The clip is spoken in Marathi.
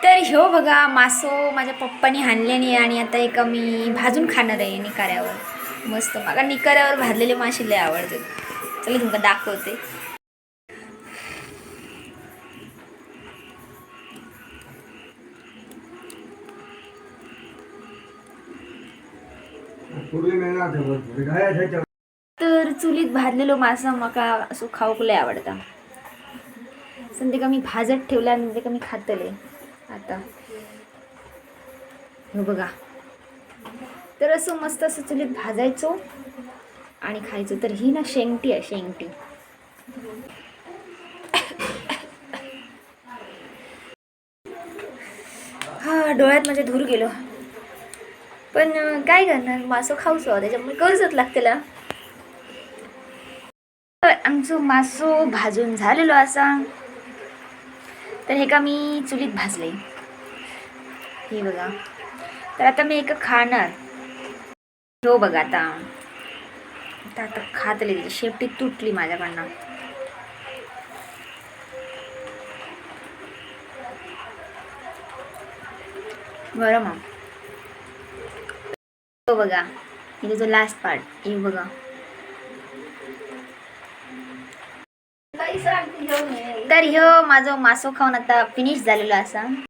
तर ह्यो बघा मासो माझ्या पप्पानी हाणल्याने आणि आता एका मी भाजून खाणार आहे निकाऱ्यावर. मस्त मला निकाऱ्यावर भाजलेले मासे लय आवडतात. चला तुमका दाखवते. तर चुलीत भाजलेलो मासा मका असं खाऊक लय आवडता. संध्या का मी भाजत ठेवला आणि का मी खातले आता. हो बघा. तर असं मस्त असं चुलीत भाजायचो आणि खायचो. तर ही ना शेंगटी आहे शेंगटी. हा डोळ्यात माझ्या धूर गेलो. पण काय करणार मासो खाऊचो त्याच्यामुळे कर्जच लागतेला. तर आमचं मासो भाजून झालेलो असा. तर हे का मी चुलीत भाजले हे बघा. तर आता मी एक खाणार. हो बघा आता आता आता खातले त्याची शेपटी तुटली माझ्याकडनं. बरं मग हो बघा इथे जो लास्ट पार्ट हे बघा. तर ह्यो माझं मासो खाऊन आता फिनिश झालेलो असा.